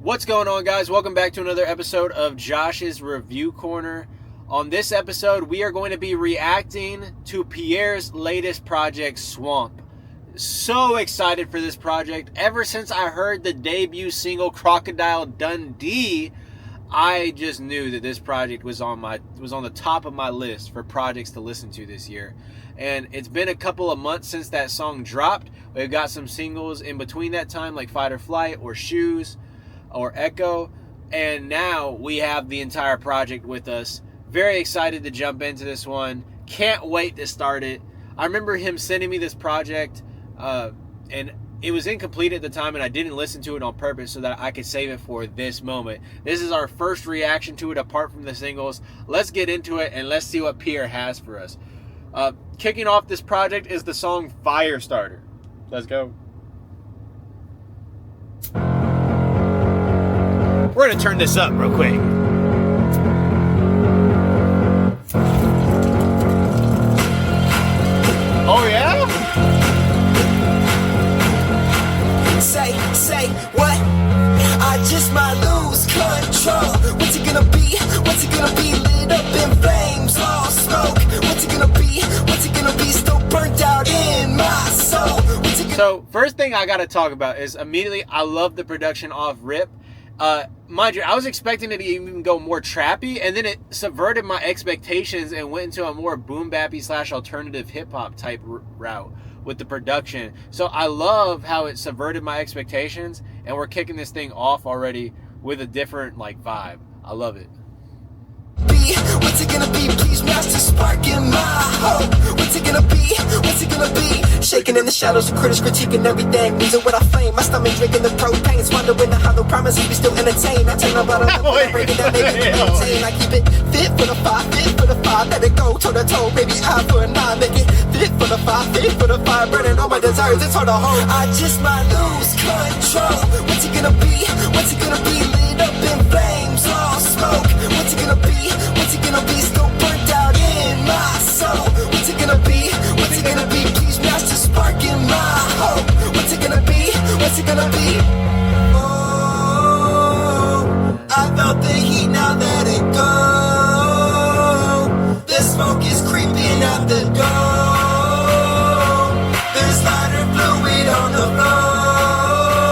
What's going on, guys? Welcome back to another episode of Josh's Review Corner. On this episode, we are going to be reacting to Peair's latest project, Swamp. So excited for this project. Ever since I heard the debut single, Crocodile Dundee, I just knew that this project was on the top of my list for projects to listen to this year. And it's been a couple of months since that song dropped. We've got some singles in between that time, like Fight or Flight or Shoes or Echo, and now we have the entire project with us. Very excited to jump into this one. Can't wait to start it. I remember him sending me this project, and it was incomplete at the time, and I didn't listen to it on purpose so that I could save it for this moment. This is our first reaction to it apart from the singles. Let's get into it, and let's see what Peair has for us. Kicking off this project is the song Firestarter. Let's go. We're going to turn this up real quick. Oh, yeah? Say what? I just might lose control. What's it gonna be? What's it gonna be? Lit up in flames, all smoke. What's it gonna be? What's it gonna be? Still burnt out in my soul. So, first thing I got to talk about is immediately, I love the production off rip. Mind you, I was expecting it to even go more trappy, and then it subverted my expectations and went into a more boom bappy / alternative hip hop type route with the production. So I love how it subverted my expectations, and we're kicking this thing off already with a different vibe. I love it. What's it gonna be? Please, master, spark in my hope. What's it gonna be? What's it gonna be? Shaking in the shadows, the critics critiquing everything. Losing what I flame, my stomach drinking the propane. Swallowing the hollow promises, we still entertain. I turn my bottle up and I break it down, baby. I keep it fit for the five, let it go toe to toe, baby. Eye for an eye, make it fit for the five, burning all my desires, it's hard to hold. I just might lose control. What's it gonna be? What's it gonna be? Lit up in flames, all smoke. What's it gonna be? What's it gonna be? Still burnt out in my soul. What's it gonna be? What's it gonna be? Please, master, spark in my hope. What's it gonna be? What's it gonna be? Oh, I felt the heat, now let it go. The smoke is creeping out the door. There's lighter fluid on the floor.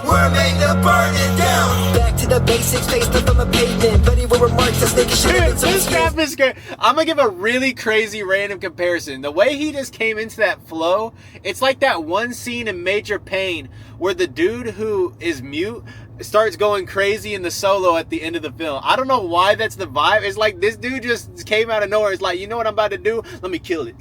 We're made to burn it down. Back to the basics, faced up on the pavement. Buddy with remarks, that's thinking shit. This rap is great. I'm gonna give a really crazy random comparison. The way he just came into that flow, it's like that one scene in Major Payne where the dude who is mute starts going crazy in the solo at the end of the film. I don't know why that's the vibe. It's like this dude just came out of nowhere. It's like, you know what I'm about to do? Let me kill it.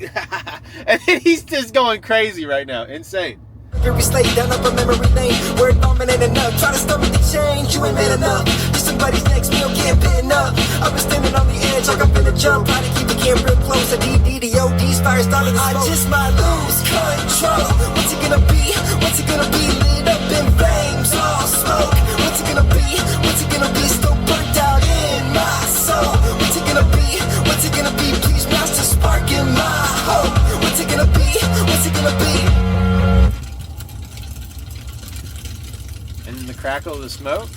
And then he's just going crazy right now. Insane. Very slate down up a memory lane. We're dominant enough. Try to stomach the change. You ain't man enough. Just somebody's next meal can't pay enough. I was standing on the edge like I'm finna jump. Try to keep the camera close. A DDOD's fire starting to smoke. I just might lose control. What's it gonna be? What's it gonna be? Lit up in flames, all smoke. What's it gonna be? What's it gonna be? Still burnt out in my soul. What's it gonna be? What's it gonna be? Please, master, spark in my hope. What's it gonna be? What's it gonna be? And then the crackle of the smoke.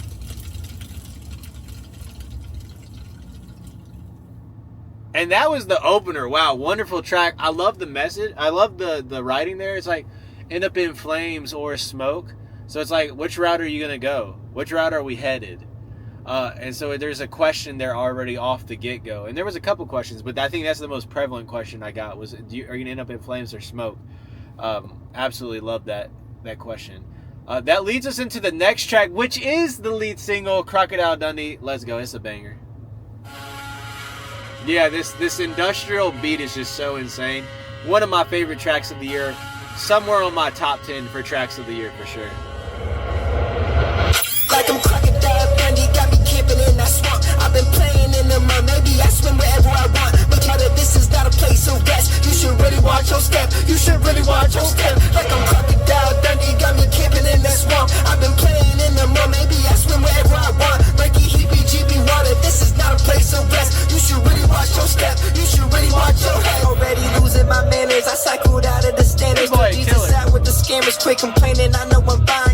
And that was the opener. Wow, wonderful track. I love the message. I love the writing there. It's like, end up in flames or smoke. So it's like, which route are you going to go? Which route are we headed? And so there's a question there already off the get-go. And there was a couple questions, but I think that's the most prevalent question I got was, are you going to end up in flames or smoke? Absolutely love that question. That leads us into the next track, which is the lead single, Crocodile Dundee. Let's go. It's a banger. Yeah, this industrial beat is just so insane. One of my favorite tracks of the year. Somewhere on my top 10 for tracks of the year for sure. Like I'm Crocodile Dundee, got me camping in that swamp. I've been playing in the mud, maybe I swim wherever I want. But brother, this is not a place of rest. You should really watch your step. You should really watch your step. Like I'm Crocodile Dundee, got me camping in that swamp. I've been playing in the mud, maybe I swim wherever I want. Like Heebie Jeebie water, this is not a place of rest. You should really watch your step. You should really watch your head. Already losing my manners, I cycled out of the standards. Jesus out with the scammers, quit complaining, I know I'm fine.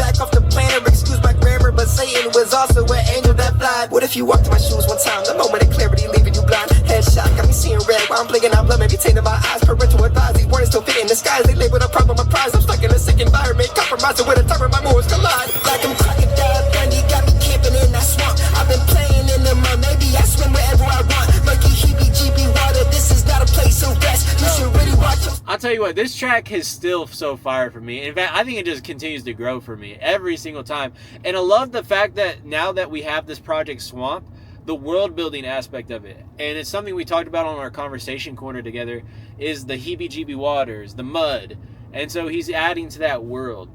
black off the planet. Excuse my grammar, but Satan was also an angel that flied. What if you walked in my shoes one time? The moment of clarity leaving you blind. Headshot got me seeing red while I'm blinking out blood, maybe tainting my eyes. Parental advice, these words still fit in disguise. They label a problem a prize. I'm stuck in a sick environment, compromising with a time where my moors collide. Like I'm crocodile Dundee, got me camping in that swamp. I've been playing in the mud, maybe I swim wherever I want. Murky Heebie Jeebie water, this is not a place to rest. You should really watch your... I'll tell you what, this track is still so fire for me. In fact, I think it just continues to grow for me every single time. And I love the fact that now that we have this Project Swamp, the world building aspect of it, and it's something we talked about on our conversation corner together, is the Heebie Jeebie waters, the mud. And so he's adding to that world.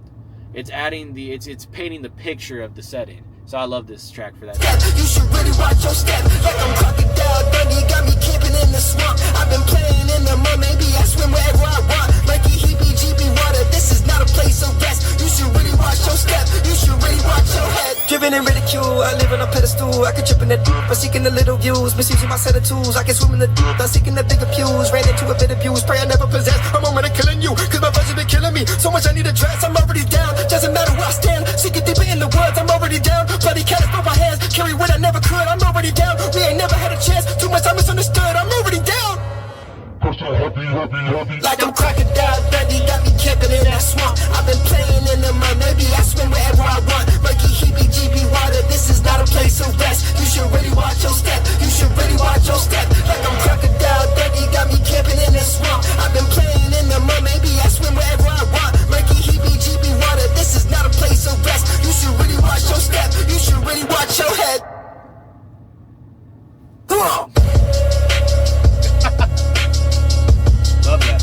It's adding it's painting the picture of the setting. So I love this track for that. You should really watch your step. Like I'm crocodile Dundee, got me camping in the swamp. I've been playing in the mud, maybe I swim wherever I want. Murky Heebie Jeebie water, this is not a place of rest. You should really watch your step. You should really watch your head. Driven in ridicule, I live on a pedestal. I can trip in the deep, but seeking the little views. Misusing my set of tools, I can swim in the deep. I'm seeking the bigger pews. Ran into a bit of abuse, pray I never possess a moment of killing you. Cause my version been killing me. So much I need to dress, I'm already down. Doesn't matter where I stand, seeking deeper in the woods, I'm already down. Bloody cats from my hands, carry what I never could, I'm already down. We ain't never had a chance, too much I misunderstood, I'm already down. Like I'm crocodile Dundee, got me camping in that swamp. I've been playing in the mud, maybe I swim wherever I want. Murky Heebie Jeebie water, this is not a place of rest. You should really watch your step, you should really watch your step. Like I'm crocodile Dundee, got me camping in the swamp. I've been playing in the mud, maybe I swim wherever I want. Murky Heebie Jeebie water, this is not a place of rest. You should really watch your step, you should really watch your head. Come on. Love that.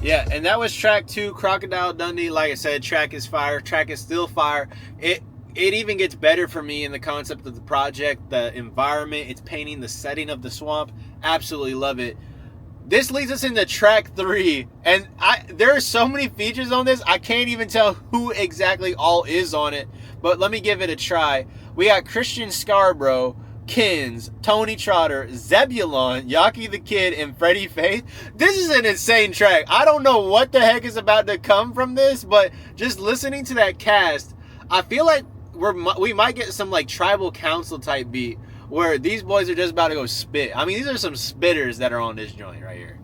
Yeah, and that was track 2, Crocodile Dundee. Like I said, track is fire. Track is still fire. It even gets better for me in the concept of the project, the environment. It's painting the setting of the swamp. Absolutely love it. This leads us into track 3, and there are so many features on this, I can't even tell who exactly all is on it, but let me give it a try. We got Christian Scarborough, Kins, Tony Trotter, Zebulon, Yaki the Kid, and Freddie Faith. This is an insane track. I don't know what the heck is about to come from this, but just listening to that cast, I feel like we might get some like tribal council type beat, where these boys are just about to go spit. I mean, these are some spitters that are on this joint right here.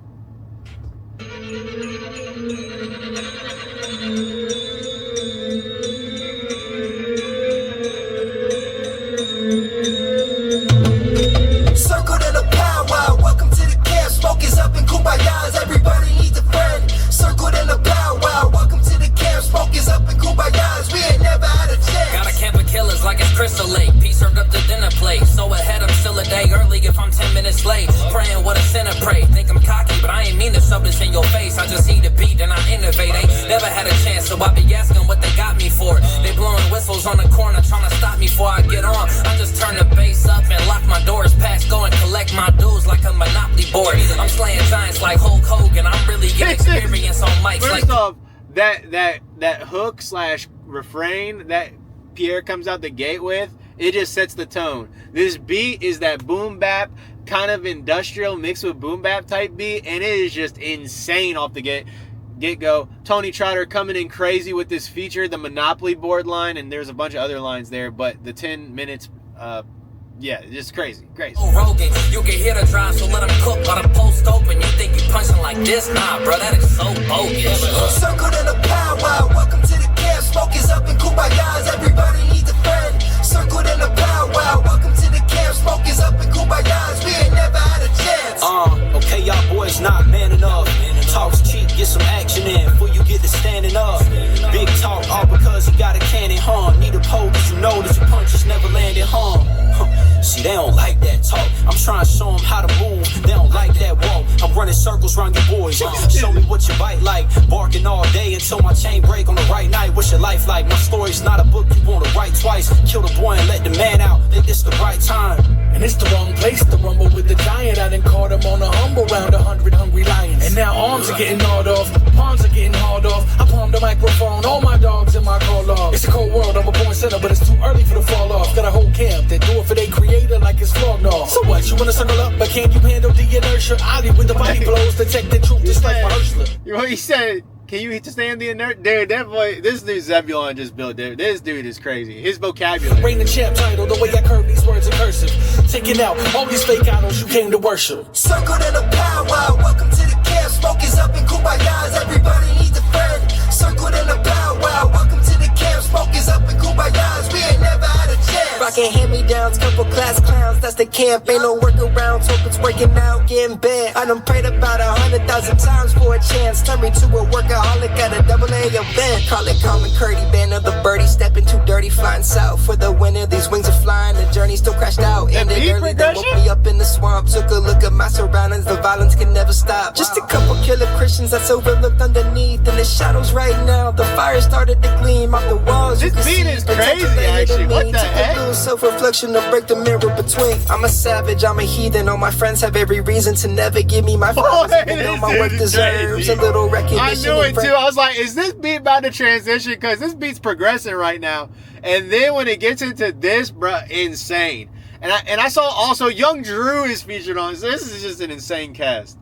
Circled in a powwow, welcome to the camp. Smoke is up in kumbayas, everybody needs a friend. Circled in a powwow, welcome to the camp. Smoke is up in kumbayas, we ain't never had a chance. Got a camp of killers like it's Crystal Lake. Peace served up the dinner plate. So ahead, I'm still a day early if I'm 10 minutes late. Praying what a sinner pray. Think I'm cocky, but I ain't mean to shove this in your face. I just eat a beat and I innovate. Ain't never had a chance, so I be asking what they got me for. They blowing whistles on the corner trying to stop me before I get on. I just turn the bass up and lock my doors. Past go and collect my dues like a Monopoly board. I'm slaying giants like Hulk Hogan. I'm really getting experience on mics. First off, that hook / refrain that Peair comes out the gate with, it just sets the tone. This beat is that boom bap, kind of industrial mixed with boom bap type beat, and it is just insane off the get-go. Tony Trotter coming in crazy with this feature, the Monopoly board line, and there's a bunch of other lines there, but the 10 minutes, yeah, just crazy. Oh, Rogan, you can hear the drive, so let them cook while the post open. You think you punching like this? Nah, bro, that is so bogus. Circled in a powwow, welcome to the camp. Smoke is up in kumbayas, everybody needs a friend. Circled in a powwow, welcome to the camp. Smoke is up in kumbayas, we ain't never had a chance. Okay, y'all boys not man enough. Talk's cheap, get some action in before you get to standing up. Big talk, all because he got a cannon, Need a pole, cause you know that your punches never landed, See, they don't like that talk. I'm trying to show them how to move. They don't like that walk. I'm running circles around your boys. Show me what you bite like. Barking all day until my chain break on the right night. What's your life like? My story's not a book you want to write twice. Kill the boy and let the man out. Think it's the right time. And it's the wrong place to rumble with the giant. I done caught him on a humble round 100 hungry lions. And Now arms are getting gnawed off, palms are getting hauled off. I palm the microphone, all my dogs in my call off. It's a cold world, I'm a born sinner, but it's too early for the fall off. Got a whole camp that do it for their creator like it's flogged off. So what, you wanna circle up, but can you handle the inertia? Ali with the body blows, detect the truth just like rehearsal. What he said, can you stand the inert? Dude, that boy, this dude Zebulon just built, dude. This dude is crazy. His vocabulary. Reign the champ title, the way I curve these words in cursive. Taking out all these fake idols you came to worship. Circled in a powwow, welcome to the camp. Smoke is up in Kubayas, everybody needs a friend. Circled in a powwow, welcome to the camp. Smoke is up in Kubayas, we ain't never had a chance. Rockin' hand-me-downs, couple class clowns, that's the camp. Ain't no workarounds, hope it's working out, getting bad. I done prayed about 100,000 times for a chance. Turn me to a workaholic at a double-A event. Call it Common Curdy, band of the birdie. Stepping too dirty, flying south for the winter. These wings are flying, the journey still crashed out. Ended early, then woke me up in the swamp. Took a look at my surroundings, the violence can never stop. Just a couple killer Christians that's overlooked underneath. In the shadows right now, the fire started to gleam off the walls. This beat is crazy, actually. What the heck? Self-reflection to break the mirror between. I'm a savage, I'm a heathen. All my friends have every reason to never give me my flowers. Even though my work deserves a little recognition. I knew it too. I was like, is this beat about to transition? Because this beat's progressing right now. And then when it gets into this, bro, insane. And I saw also Young Drew is featured on. So this is just an insane cast.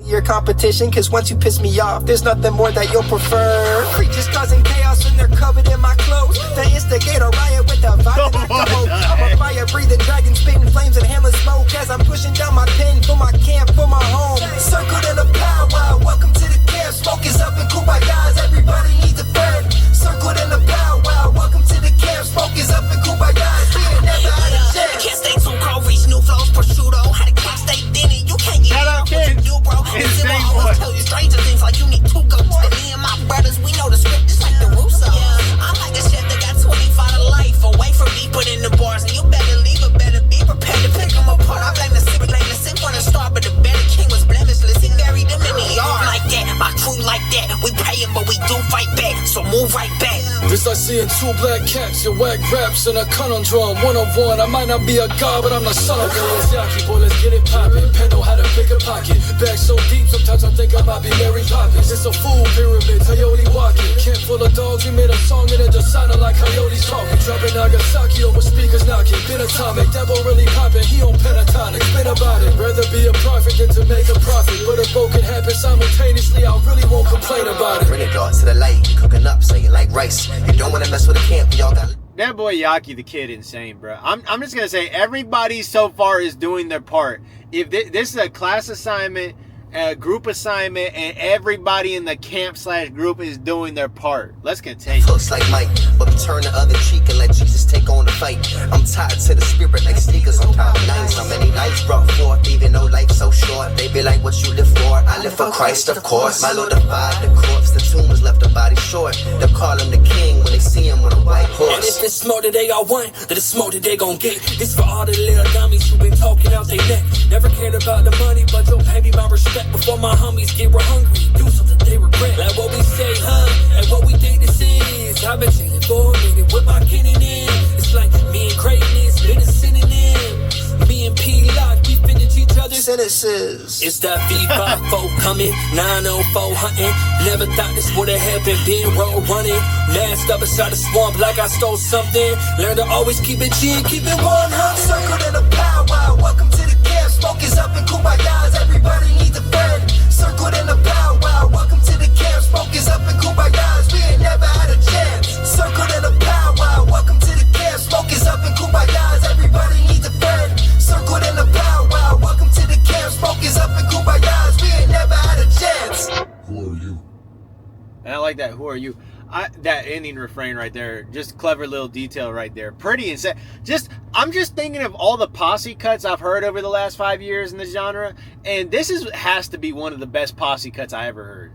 Your competition, cause once you piss me off, there's nothing more that you'll prefer. Creatures causing chaos when they're covered in my clothes. They instigate a riot with a violent I'm a fire breathing dragon, spitting flames and hammer smoke as I'm pushing down my pen for my camp, for my home. Circled in a powwow, welcome to the camp. Smoke is up in Kubayas, everybody needs a friend. Circled in a powwow, welcome to the camp. Smoke is up in Kubayas, we ain't never had a chance. Can't stay too cold, reach new flows, prosciutto. How the cat stay thinning, you can't get out what you do, bro. Insane I always tell you stranger things like you need two goats. And me and my brothers, we know the script just like the Russo. I'm like a chef that got 25 to life away from me, put in the bars. And you better leave or better be prepared to pick them apart. I blame the city, blame the sip on the star, but the better king was blemishless. He buried them in the yard like that. My crew like that. We pay him, but we do fight back. So move right back. It's like seeing two black cats, your whack raps and a conundrum. One-on-one, I might not be a god, but I'm the son of God. Yaki, boy, let's get it poppin'. Pen know how to pick a pocket. Back so deep, sometimes I think I might be Mary Poppins. It's a fool pyramid, coyote walking. Camp full of dogs, we made a song and it just sounded like coyotes talking. Dropping Nagasaki over speakers knocking. Been atomic, devil really poppin', he on pentatonic. Spin about it, rather be a prophet than to make a profit. But if both can happen simultaneously, I really won't complain about it. Bring it to the light, cooking up, saying like rice. You don't wanna mess with a camp, we all got. That boy Yaki the Kid insane, bro. I'm just gonna say everybody so far is doing their part. If this is a class assignment, a group assignment, and everybody in the camp/group is doing their part. Let's continue. Looks like Mike, but turn the other cheek and let Jesus take on the fight. I'm tied to the spirit like sneakers on top of nights. How many nights brought forth, even though life's so short? They be like, what you live for? I live for Christ, of course. My Lord defied the corpse, the tomb was left the body short. They'll call him the king when they see him on a white horse. And if it's smoke that they all want, then it's smoke that they gon' get. This for all the little dummies who been talking out they neck. Never cared about the money, but you'll pay me my respect before my homies get real hungry. Do something they regret. Like what we say, huh? And what we think this is. I've been chilling for a minute with my kid in. It's like me and greatness, been a synonym. Me and P-Lock, we finish each other's sentences. It's that V54 coming, 904 hunting. Never thought this would've happened, been road running. Last up inside the swamp like I stole something. Learn to always keep it G and keep it 100. Circled in a powwow, welcome to the camp. Smoke is up in Kubayas, everybody needs a friend. Circled in a powwow, welcome to the camp. Smoke is up in Kubayas, we ain't never had a chance. Circled in a powwow, welcome to the camp. Smoke is up in Kubayas, everybody needs a friend. Circled in a powwow, welcome to the camp. Smoke is up in Kubayas, we ain't never had a chance. Who are you? And I like that. Who are you? That ending refrain right there, just clever little detail right there. Pretty insane. I'm just thinking of all the posse cuts I've heard over the last 5 years in this genre, and this has to be one of the best posse cuts I ever heard.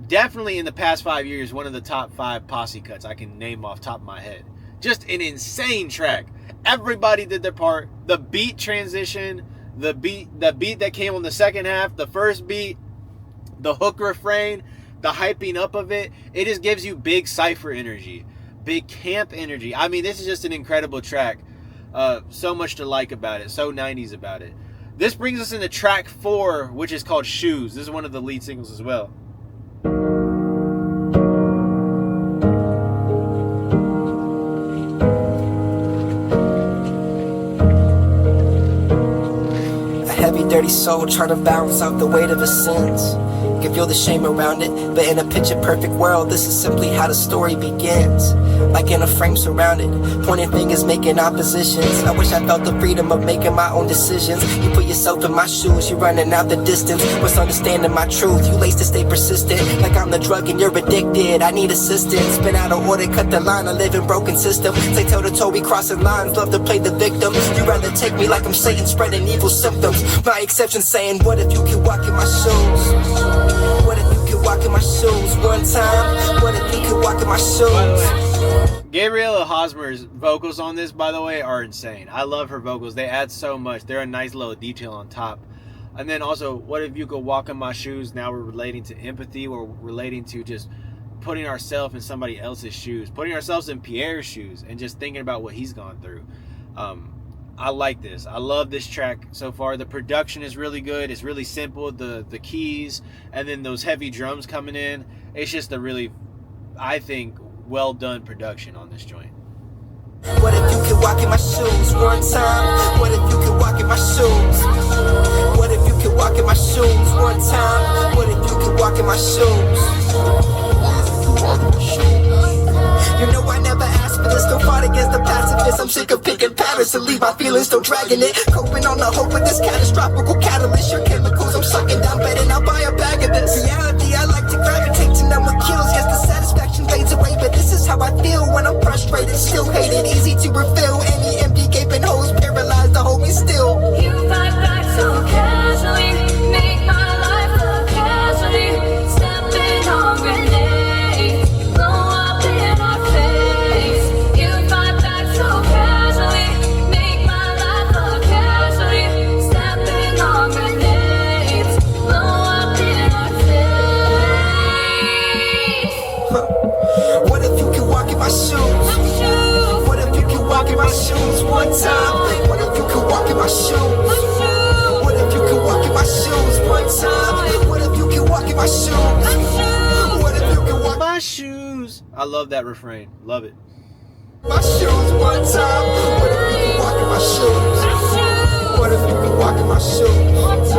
Definitely in the past 5 years, one of the top 5 posse cuts I can name off top of my head. Just an insane track. Everybody did their part. The beat transition, the beat that came on the second half, the first beat, the hook refrain, the hyping up of it, it just gives you big cypher energy, big camp energy. I mean, this is just an incredible track. So much to like about it, so 90s about it. This brings us into track 4, which is called Shoes. This is one of the lead singles as well. A heavy, dirty soul trying to balance out the weight of his sins. Can feel the shame around it, but in a picture-perfect world, this is simply how the story begins. Like in a frame surrounded, pointing fingers, making oppositions. I wish I felt the freedom of making my own decisions. You put yourself in my shoes, you're running out the distance. What's understanding my truth? You lace to stay persistent, like I'm the drug and you're addicted. I need assistance, been out of order, cut the line. I live in broken system. Say toe to toe, we crossing lines. Love to play the victim. You rather take me like I'm Satan, spreading evil symptoms. My exception saying, what if you could walk in my shoes? What if you could walk in my shoes one time? What if you could walk in my shoes? Gabriella Hosmer's vocals on this, by the way, are insane. I love her vocals. They add so much. They're a nice little detail on top. And then also, what if you could walk in my shoes? Now we're relating to empathy. We're relating to just putting ourselves in somebody else's shoes. Putting ourselves in Peair's shoes and just thinking about what he's gone through. I like this. I love this track so far. The production is really good. It's really simple. The keys and then those heavy drums coming in. It's just a really, I think, well done production on this joint. What if you could walk in my shoes one time? What if you could walk in my shoes? What if you could walk in my shoes one time? What if you could walk in my shoes? You know I never asked for this, don't fight against the pacifists. I'm sick of picking patterns to leave my feelings still dragging it. Coping on the hope with this catastrophic catalyst. Your chemicals I'm sucking down, betting I'll buy a bag of this. Reality, I like to gravitate to number kills. Yes, the satisfaction fades away, but this is how I feel when I'm frustrated. Still hated, easy to refill. Any empty gaping holes paralyzed to hold me still. You fight back so casually, make my life a casualty. Stepping on grenades, blow up in our face. You fight back so casually, make my life a casualty. Stepping on grenades, blow up in our face. What if you could walk in my shoes? What if you could walk in my shoes one time? What if you could walk in my shoes? What if you could walk in my shoes one time? What if you could walk in my shoes? What if you could walk My shoes. I love that refrain. Love it. my shoes one time? What if you could walk in my shoes? What if you could walk in my shoes?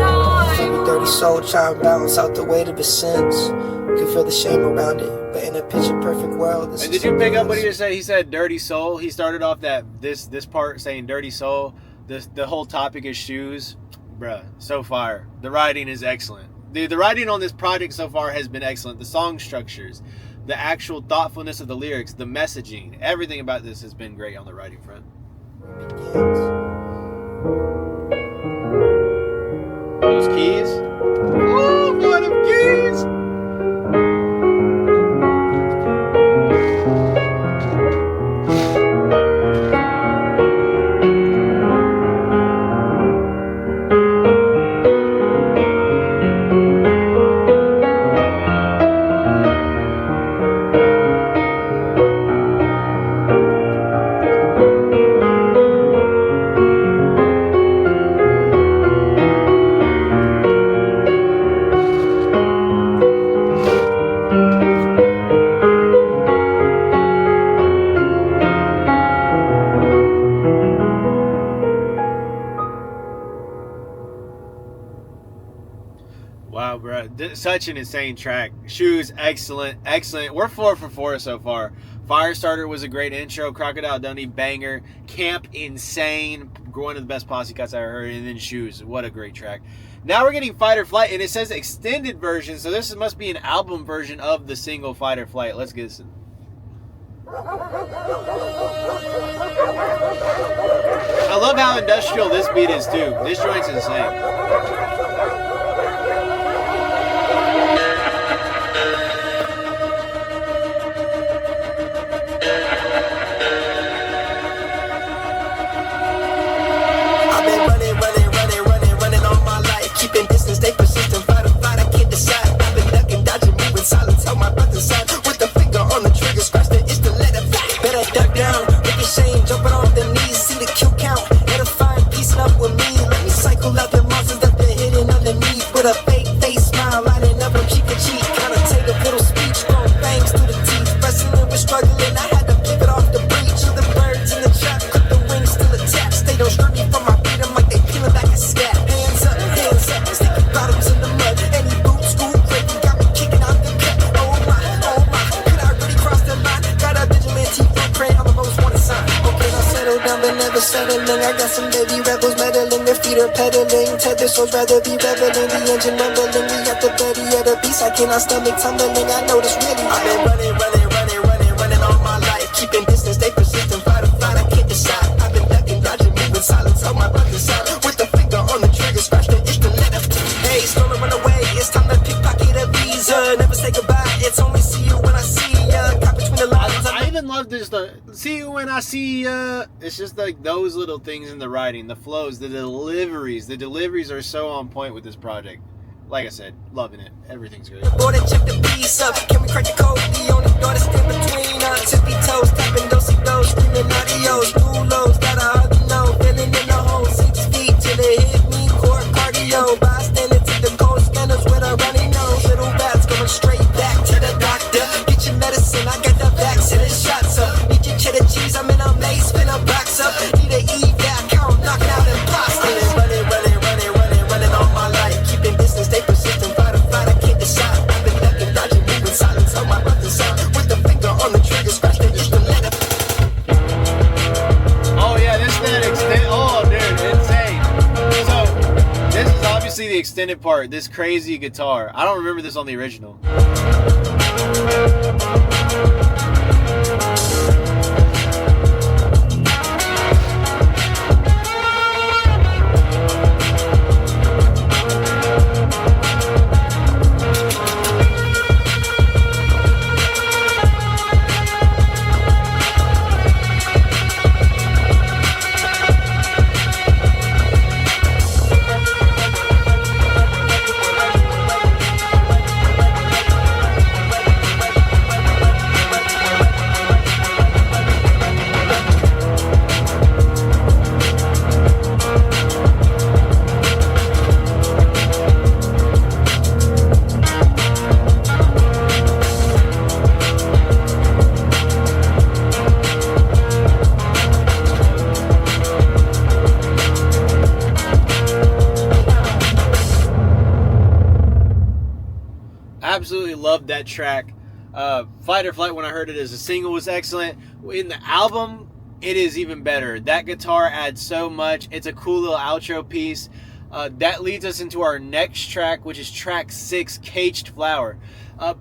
Heavy, dirty soul trying to balance out the weight of his sins. You can feel the shame around it, but in a picture-perfect world. And did you pick up what he just said? He said dirty soul. He started off this part saying dirty soul. The whole topic is shoes. Bruh, so fire. The writing is excellent. The writing on this project so far has been excellent. The song structures, the actual thoughtfulness of the lyrics, the messaging, everything about this has been great on the writing front. Those keys. Oh, what of keys! Wow, bro. Such an insane track. Shoes, excellent. We're 4 for 4 so far. Firestarter was a great intro. Crocodile Dundee, banger. Camp, insane. One of the best posse cuts I ever heard. And then Shoes, what a great track. Now we're getting Fight or Flight, and it says extended version, so this must be an album version of the single Fight or Flight. Let's get this. I love how industrial this beat is too. This joint's insane. I've been running all my life. Keeping distance, stay persistent, fight or flight, I can't decide. I've been ducking, dodging, moving silent, tell my brother's side. With the finger on the trigger, scratch the itch to let it fly. Better duck down, ricochet, jumping off the knees, see the kill count. Edifying, piecing up with me, let me cycle out the mark. smile, lighting up from cheek to cheek. Connotative little speech, grown fangs through the teeth. Wrestling with struggling, I had to flip it off the breach. The birds in the trap, clip the wings still attached. They don't strip me from my freedom like they peeling back a scat. Hands up, sticky bottoms in the mud. Any boot, school, crazy, got me kicking out the cut. Oh my, could I really cross the line? Got a vigilante footprint on the most wanted sign. Okay, now settle down, but never settling. I got some baby rebels meddling, their feet are pedaling. Tether souls rather be reveling, the engine rumbling. We at the belly of the beast, I cannot stomach tumbling. I know this really. I've been running all my life. Keeping distance, they persistent, fight or flight, I can't decide. I've been ducking, dodging, moving silence on my brother's side. With the finger on the trigger, scratch the itch to let up. Hey, stolen, run away, it's time to pickpocket a visa. Never say goodbye, it's only see you when I see ya. Caught between the lines. I even love this, the see you when I see ya. It's just like those little things in the writing, the flows, the deliveries. The deliveries are so on point with this project. Like I said, loving it. Everything's great. Boy, then check the piece up. Can we crack the code? The only door that's in between us. Tippy toes, tapping do-si-do, screaming adios. New lows, got a hug, no. Feeling in the hole, 6 feet till they hit me. Core cardio, bystander to the cold scanners with a runny nose. Little bats going straight back to the doctor. Get your medicine, I got the vaccine and shots up. Need your cheddar cheese, I'm in a maze, spin a box up. Need an evac, count, knocking out imposters. Running all my life. Keeping distance, they persistent, fight or flight, I can't decide. I've been ducking, dodging, moving silence on my brother's side. With the finger on the trigger, scratch the itch to let up. Oh yeah, this is that extended. Oh dude, insane. So this is obviously the extended part. This crazy guitar. I don't remember this on the original. Absolutely loved that track. Fight or Flight, when I heard it as a single, was excellent. In the album, it is even better. That guitar adds so much. It's a cool little outro piece. That leads us into our next track, which is track 6, Caged Flower.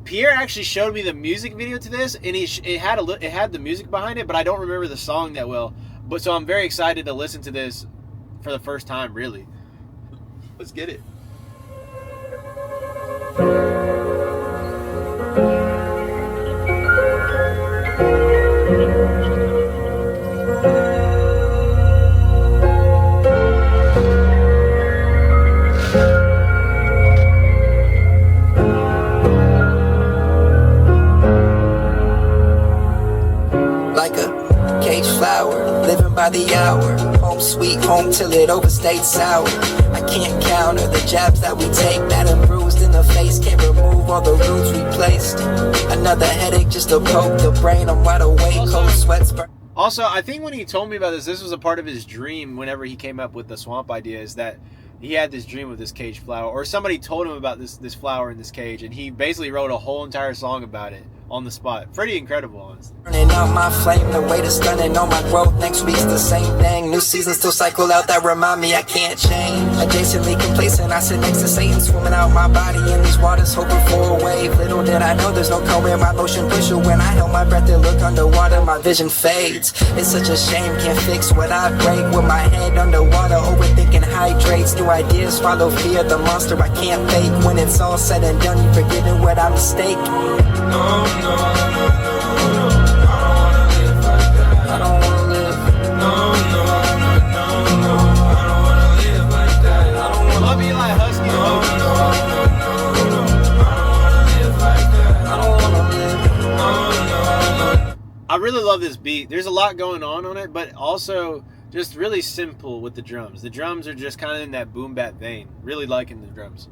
Peair actually showed me the music video to this, and it had the music behind it, but I don't remember the song that well. But so I'm very excited to listen to this for the first time, really. Let's get it. Like a caged flower, living by the hour. Home sweet home till it overstayed sour. I can't counter the jabs that we take. Battered bruised in the face, can't remove all the roots we placed. Another headache just to poke the brain. I'm wide awake, cold sweats burn. Also, I think when he told me about this was a part of his dream whenever he came up with the swamp idea, is that he had this dream of this caged flower, or somebody told him about this flower in this cage, and he basically wrote a whole entire song about it on the spot. Pretty incredible, honestly. Burning out my flame, the weight is stunning on my growth. Next week's the same thing. New seasons still cycle out that remind me I can't change. Adjacently complacent, I sit next to Satan, swimming out my body in these waters, hoping for a wave. Little did I know there's no color in my motion picture. When I held my breath and look underwater, my vision fades. It's such a shame, can't fix what I break. With my head underwater, overthinking hydrates. New ideas follow fear, the monster I can't fake. When it's all said and done, you forgetting what I mistake. No, no, no, no, no. I don't wanna live. No, no, no, no, no. I don't wanna live like that. I don't wanna Love you like Husky. no, no, no, no. I don't wanna live like that. I don't wanna live. No, no, no. I really love this beat. There's a lot going on it, but also just really simple with the drums. The drums are just kind of in that boom bap vein. Really liking the drums.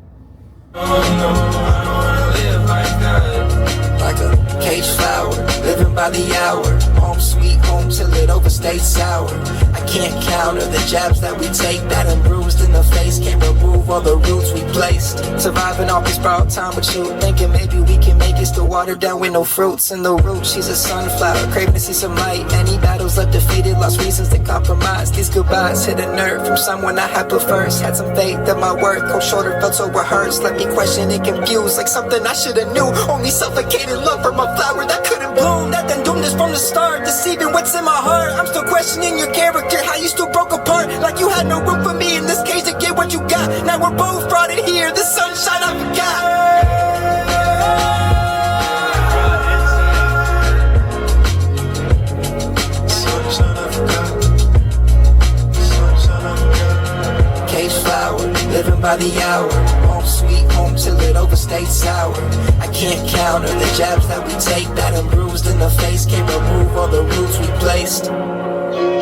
Like a caged flower, living by the hour. Home sweet home till it overstays sour. I can't counter the jabs that we take, that and bruised in the face. Can't remove all the roots we placed. Surviving off this borrowed time with you, thinking maybe we can make it. Still watered down with no fruits in the roots. She's a sunflower, craving to see some light. Many battles left defeated, lost reasons to compromise. These goodbyes hit a nerve from someone I had put first. Had some faith that my worth, cold shoulder felt so rehearsed. Let me question and confused, like something I should've knew. Only suffocated love from a flower that couldn't bloom. That then doomed us from the start, deceiving what's in my heart. I'm still questioning your character, how you still broke apart. Like you had no room for me in this cage to get what you got. Now we're both brought in here, the sunshine I forgot. Cage flower, living by the hour. Home sweet home till it overstays sour. I can't counter the jabs that we take, that and bruised in the face. Can't remove all the roots we placed.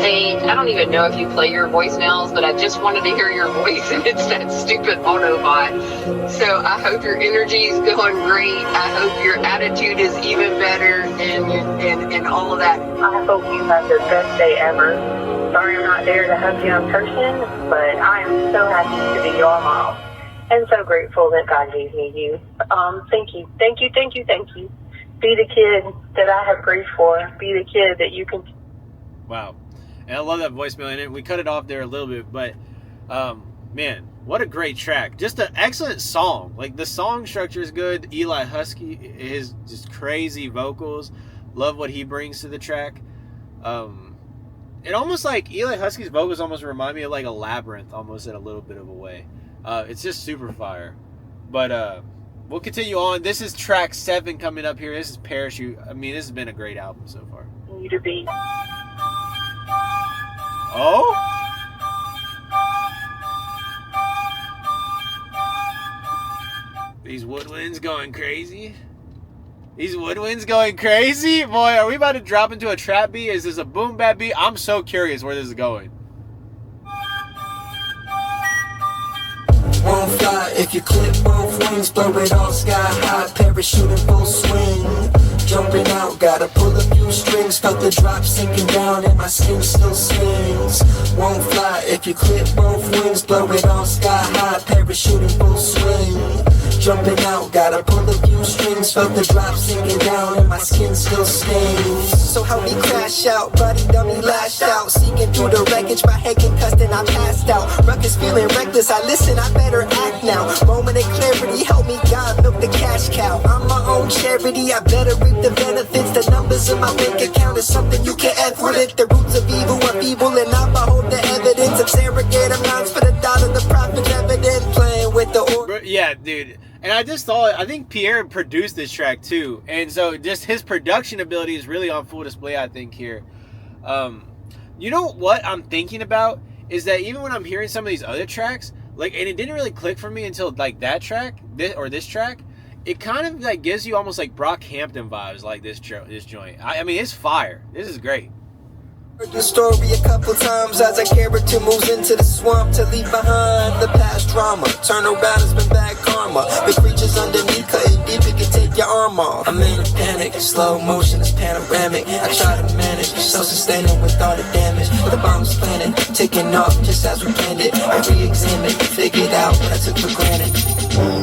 Hey, I don't even know if you play your voicemails, but I just wanted to hear your voice, and it's that stupid Autobot. So I hope your energy is going great. I hope your attitude is even better, and all of that. I hope you have the best day ever. Sorry I'm not there to hug you in person, but I am so happy to be your mom, and so grateful that God gave me you. Thank you. Be the kid that I have grief for. Be the kid that you can. Wow. And I love that voicemail in it. We cut it off there a little bit, but man, what a great track. Just an excellent song. Like, the song structure is good. Eli Husky, his just crazy vocals. Love what he brings to the track. It almost like Eli Husky's vocals almost remind me of like a Labyrinth, almost in a little bit of a way. It's just super fire. But we'll continue on. This is track 7 coming up here. This is Parachute. I mean, this has been a great album so far. You to be. Oh? These woodwinds going crazy. Boy, are we about to drop into a trap beat? Is this a boom bap beat? I'm so curious where this is going. Won't fly if you clip both wings, blow it all sky high, parachute in full swing. Jumping out, gotta pull a few strings, felt the drop sinking down and my skin still swings. Won't fly if you clip both wings, blow it all sky high, parachute in full swing. Jumping out, gotta pull a few strings, felt the drop sinking down and my skin still stings. So help me crash out, buddy dummy lash out, seeking through the wreckage, my head concussed and I passed out. Ruckus feeling reckless, I listen, I better act now. Moment of clarity, help me God, milk the cash cow. I'm my own charity, I better reap the benefits. The numbers in my bank account is something you can't F with it. The roots of evil are feeble and I behold the evidence. Interrogate amounts for the dollar, the profit evident. Playing with the order. Yeah, dude. And I just thought, I think Peair produced this track too. And so just his production ability is really on full display, I think, here. You know what I'm thinking about is that even when I'm hearing some of these other tracks, like, and it didn't really click for me until like that track, this track, it kind of like gives you almost like Brockhampton vibes, like this joint. I mean, it's fire. This is great. Heard the story a couple times as a character moves into the swamp to leave behind the past drama. Turn around, it's been bad karma. The creatures underneath cutting deep, it can take your arm off. I'm in a panic, slow motion is panoramic. I try to manage, self-sustaining with all the damage. The bomb's planted, ticking off just as we planned it. I re-examined, figured out what I took for granted.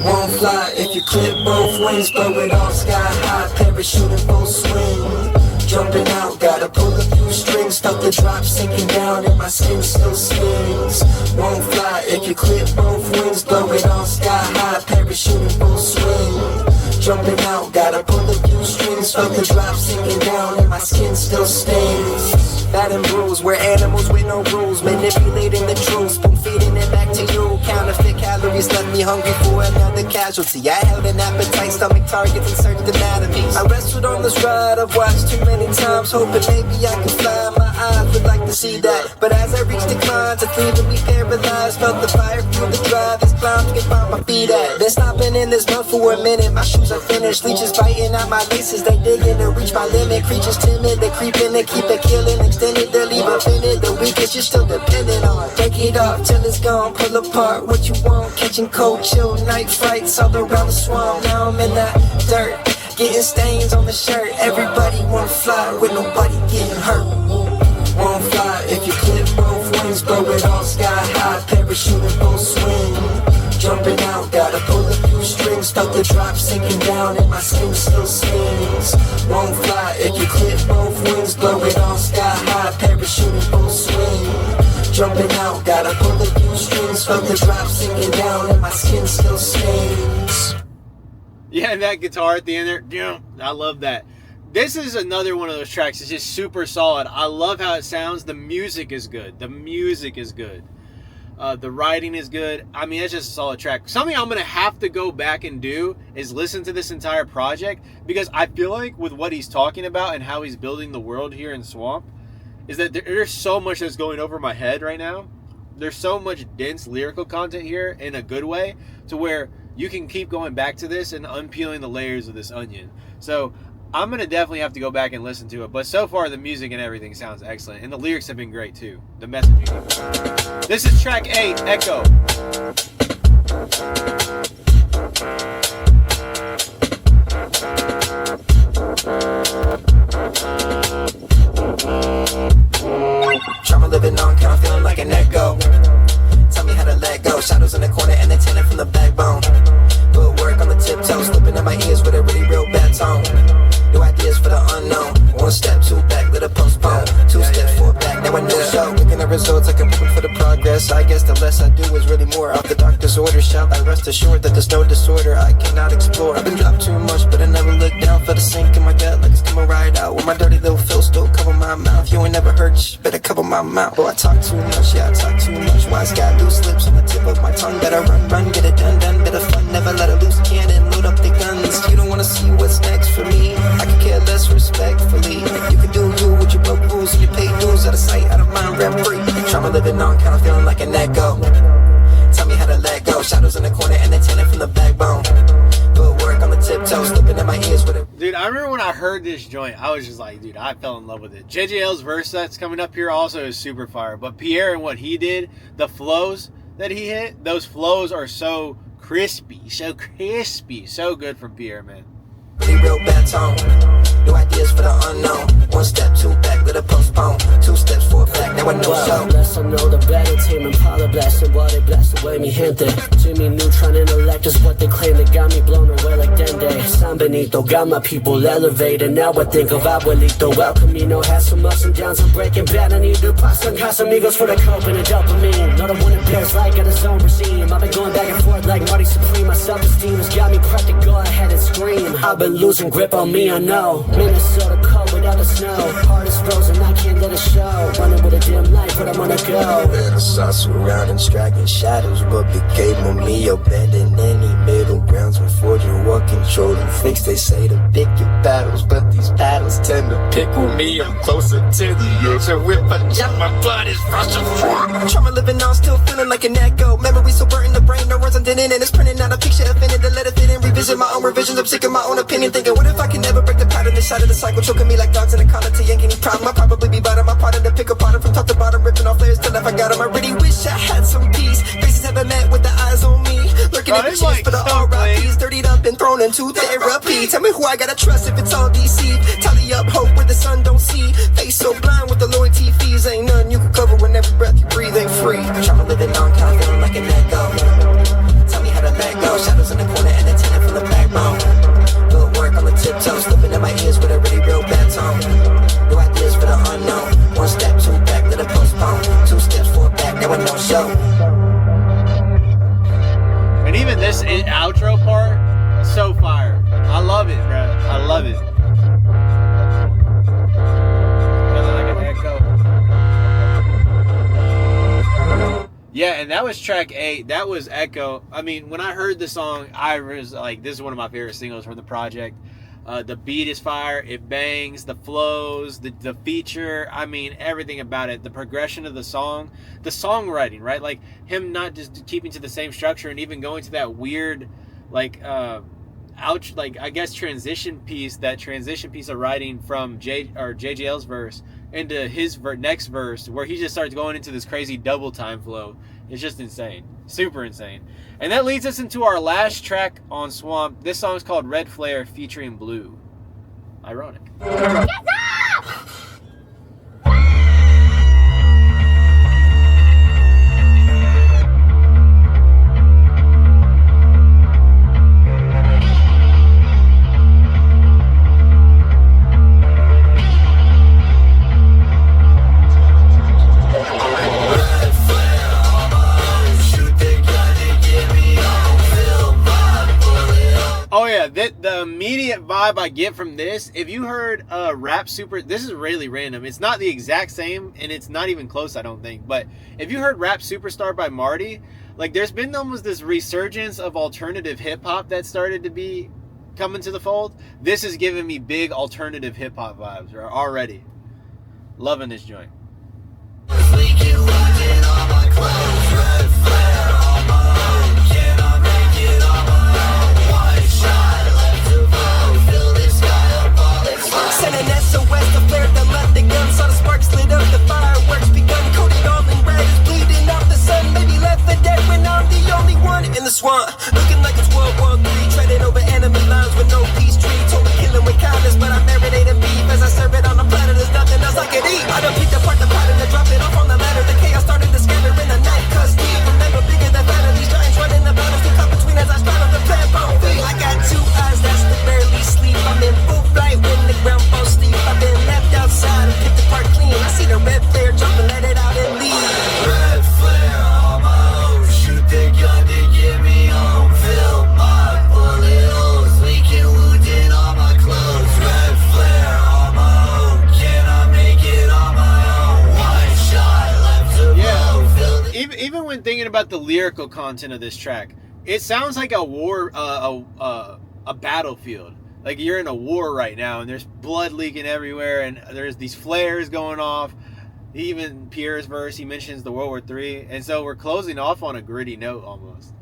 Won't fly if you clip both wings, blow it all sky high, parachute in full swing. Jumping out, gotta pull a few strings, felt the drop sinking down and my skin still swings. Won't fly if you clip both wings, blow it all sky high, parachute in full swing. Jumping out, gotta pull a few strings, felt the drop sinking down and my skin still stings. Bad and bruised, we're animals with no rules, manipulating the truth, spoon feeding it back to you. Counterfeit calories left me hungry for another casualty. I held an appetite, stomach targets and searched anatomies. I wrestled on this ride I've watched too many times, hoping maybe I can fly. My eyes would like to see that. But as I reach the climb to leave and be paralyzed, felt the fire through the drive. This climb to get by my feet at. Been stopping in this mud for a minute. My shoes are finished. Leeches biting out my laces. They digging to reach my limit. Creatures timid. They creeping. They keep it killing. Extended. They leave offended. The weakest you're still dependent on. Break it off till it's gone. Pull apart what you want. Catching cold chill. Night frights all around the swamp. Now I'm in that dirt. Getting stains on the shirt. Everybody wanna fly with nobody getting hurt. Won't fly if you clip both wings. Blow it all sky high. Parachuting both swing. Jumping out, gotta pull a few strings. Felt the drop sinking down and my skin still stings. Won't fly if you clip both wings. Blow it all sky high. Parachuting both swing. Jumping out, gotta pull a few strings. Felt the drop sinking down and my skin still stings. Yeah, and that guitar at the end there, I love that. This is another one of those tracks. It's just super solid. I love how it sounds. The music is good. The music is good. The writing is good. I mean, it's just a solid track. Something I'm going to have to go back and do is listen to this entire project, because I feel like with what he's talking about and how he's building the world here in Swamp, is that there's so much that's going over my head right now. There's so much dense lyrical content here in a good way, to where you can keep going back to this and unpeeling the layers of this onion. So I'm going to definitely have to go back and listen to it. But so far, the music and everything sounds excellent. And the lyrics have been great, too. The messaging. This is track 8, Echo. Trauma living on, kinda feeling like an echo. Tell me how to let go. Shadows in the corner and they tinted from the backbone. Put work on the tiptoes, slipping in my ears with a really real bad tone. New ideas for the unknown. One step, two back, let it postpone. Two steps, four back, now I know so. Looking at results like I'm hoping for the progress. I guess the less I do is really more. Off the doctor's order, shall I rest assured that there's no disorder I cannot explore. I've been dropped too much, but I never look down. Felt a sink in my gut like it's coming right out. With my dirty little Phil still cover my mouth. You ain't never heard, better cover my mouth. Boy, I talk too much, yeah, I talk too much. Wise guy, loose lips on the tip of my tongue. Better run, get it done, bit of fun. Never let a loose cannon load up the guns. You don't wanna see what's next for me. I can care less respectfully. You can do you with your broke rules and you pay dues. Out of sight, out of mind, rent free. Trauma living on, kinda feeling like an echo. Tell me how to let go. Shadows in the corner and they tinted from the backbone. Put work on the tiptoes, slipping in my ears with it. Dude, I remember when I heard this joint, I was just like, dude, I fell in love with it. JJL's verse that's coming up here also is super fire. But Peair and what he did, the flows that he hit, those flows are so crispy, so good from Peair, man. Really real bad tone. New ideas for the unknown. One step, two back, let it postpone. Two steps, four back, now I know so. Less I know the better. Team Impala blasting while they blast away mi gente. Jimmy Neutron intellect is what they claim. They got me blown away like Dende. San Benito got my people elevated. Now I think of Abuelito. El Camino has some ups and downs. I'm breaking bad. I need to pass some Casamigos for the cope and the dopamine. Not a one in pairs like at his own regime. I've been going back and forth like Marty Supreme. My self-esteem has got me prepped to go ahead and scream. I've been losing grip on me, I know. Minnesota cold without the snow. Heart is frozen, I can't let it show. Running with a dim light, but I'm gonna go. And I saw surrounding, striking shadows, but became on me. Abandon any middle grounds when forging what control and fix. They say to pick your battles, but these battles tend to pickle me. I'm closer to the edge, so if I jump, my blood is rushing free. Trauma living on, still feeling like an echo. Memories so burnt in the brain, no words I'm dead in, and it's printing out a picture offended to let it fit in. Revisit my own revisions, I'm sick of my own opinion, thinking, what if I can never break the pattern inside of the cycle, choking me like dogs in a collar to yank any problem. I'll probably be bottom, my part of the pick apart from top to bottom, ripping off layers till if I got them. I really wish I had some peace. Faces haven't met with the eyes on me. Lurking in the chest for the RIPs, dirtied up and thrown into therapy. Tell me who I gotta trust if it's all deceived. Tally up hope where the sun don't see. Face so blind with the loyalty fees. Ain't nothing you can cover when every breath you breathe ain't free. Trauma living on, kinda feeling like an echo. Tell me how to let go. Shadows in the corner and the tinted from the backbone. Put work on the tiptoes, slipping in my ears with a really real bad tone. New ideas for the unknown. One step, two back, let it postpone. Two steps, four back, now I know so. And even this outro part, so fire. I love it, bro. I love it. Feeling like an echo. Yeah, and that was track 8. That was Echo. I mean, when I heard the song, I was like, this is one of my favorite singles from the project. The beat is fire. It bangs. The flows, the feature. I mean, everything about it. The progression of the song, the songwriting, right? Like him not just keeping to the same structure and even going to that weird, like, I guess transition piece of writing from JJL's verse into his next verse, where he just starts going into this crazy double time flow. It's just insane, super insane. And that leads us into our last track on Swamp. This song is called Red Flare featuring Blue. Ironic. Oh yeah, the immediate vibe I get from this, if you heard Rap Super, this is really random. It's not the exact same, and it's not even close, I don't think. But if you heard Rap Superstar by Marty, like there's been almost this resurgence of alternative hip hop that started to be coming to the fold. This is giving me big alternative hip hop vibes already. Loving this joint. Send an SOS to flare the left the gun, saw the sparks lit up, the fireworks begun, coated all in red, is bleeding out the sun, maybe left for dead when I'm the only one in the swamp, looking like it's World War III, treading over enemy lines with no peace tree, totally killing with kindness, but I marinate in beef as I serve it on the platter, there's nothing else I can eat, I done picked apart the pattern and drop it off on the ladder, the chaos started to scatter in the night, cause deep, remember bigger than fatter, these giants running the battles, to cut between as I straddle the plan, I got two eyes, that's the barely sleep, I'm in full flight when the ground falls steep, I've been left outside and picked apart clean, I see the red flare jump and let it out and leave. Red flare on my own, shoot the gun to get me home, fill my bullet holes, leaking wounded on my clothes. Red flare on my own, can I make it on my own? One shot left to blow. Even when thinking about the lyrical content of this track, it sounds like a war, a battlefield. Like you're in a war right now, and there's blood leaking everywhere, and there's these flares going off. Even Peair's verse, he mentions the World War III, and so we're closing off on a gritty note almost.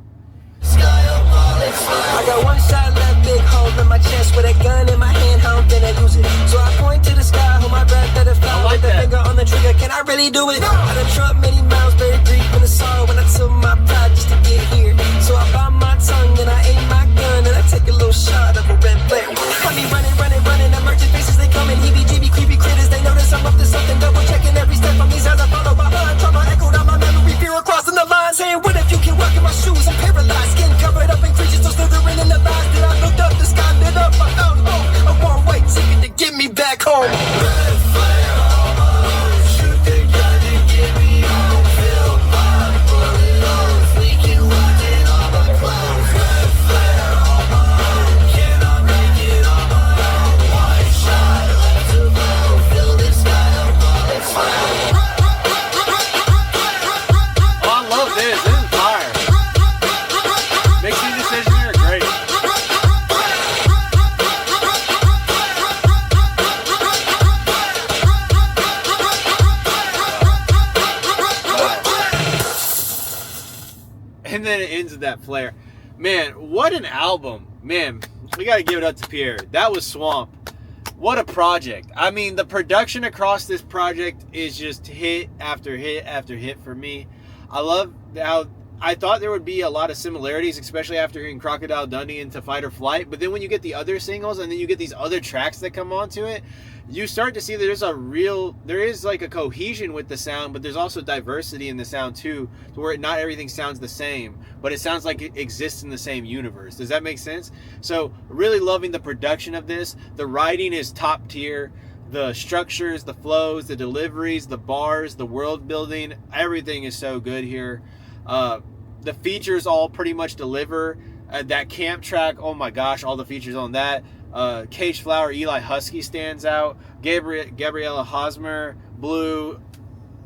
I got one shot left, big hole in my chest with a gun in my hand, how I'm gonna use it. So I point to the sky, hold my breath, let it fly with the finger on the trigger. Can I really do it? I done trumped many miles, buried grief in the sorrow when I took my pride just to get here. So I bite my tongue and I aim my gun and I take a little shot of a red flare. I be running, emerging faces, they coming, Heebie Jeebie, creepy critters, they notice I'm up to something, double checking every step on these as I follow my mind, trauma echoed out my memory, fear crossing the line, saying what if you can walk in my shoes, I'm paralyzed, skin covered up in creatures, still slithering in the lies that I looked up, the sky lit up, I found hope, a one-way ticket to get me back home. Red flare on my own, shoot the gun to get me home, fill my bullet holes, leaking wounded on my clothes. Red flare on my own, can I make it on my own? One shot left to blow, fill the sky up all its fire. Oh, I love this. This is fire. Mixing decisions are great. And then it ends with that flare. Man, what an album. Man, we got to give it up to Peair. That was Swamp. What a project. I mean, the production across this project is just hit after hit after hit for me. I love how I thought there would be a lot of similarities, especially after hearing Crocodile Dundee into Fight or Flight. But then when you get the other singles and then you get these other tracks that come onto it, you start to see that there is like a cohesion with the sound, but there's also diversity in the sound too, to where not everything sounds the same, but it sounds like it exists in the same universe. Does that make sense? So really loving the production of this. The writing is top tier. The structures, the flows, the deliveries, the bars, the world building, everything is so good here. The features all pretty much deliver. That camp track, oh my gosh, all the features on that. Cage Flower, Eli Husky stands out. Gabriella Hosmer, Blue,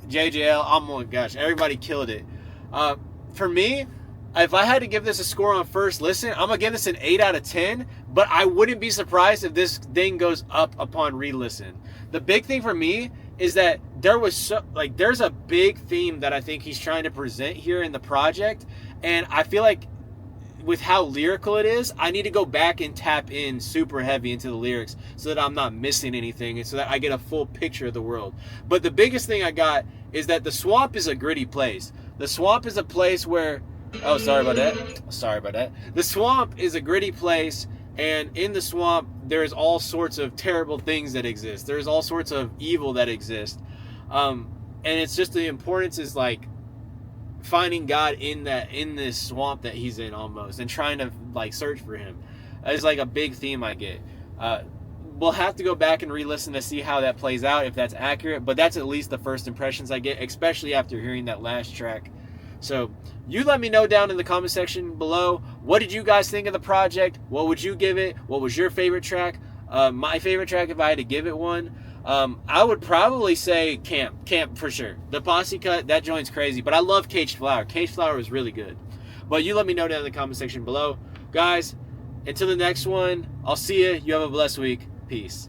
JJL, oh my gosh, everybody killed it. For me, if I had to give this a score on first listen, I'm gonna give this an 8 out of 10. But I wouldn't be surprised if this thing goes up upon re-listen. The big thing for me is that there's a big theme that I think he's trying to present here in the project, and I feel like with how lyrical it is, I need to go back and tap in super heavy into the lyrics so that I'm not missing anything and so that I get a full picture of the world. But the biggest thing I got is that the swamp is a gritty place. The swamp is a place where, oh, sorry about that. The swamp is a gritty place, and in the swamp, there's all sorts of terrible things that exist. There's all sorts of evil that exist. And it's just the importance is like finding God in this swamp that he's in almost, and trying to like search for him. It's like a big theme I get. We'll have to go back and re-listen to see how that plays out, if that's accurate, but that's at least the first impressions I get, especially after hearing that last track. So you let me know down in the comment section below, what did you guys think of the project? What would you give it? What was your favorite track? My favorite track, if I had to give it one, I would probably say Camp for sure. The Posse cut, that joint's crazy, but I love Caged Flower. Caged Flower was really good. But you let me know down in the comment section below. Guys, until the next one, I'll see you. You have a blessed week. Peace.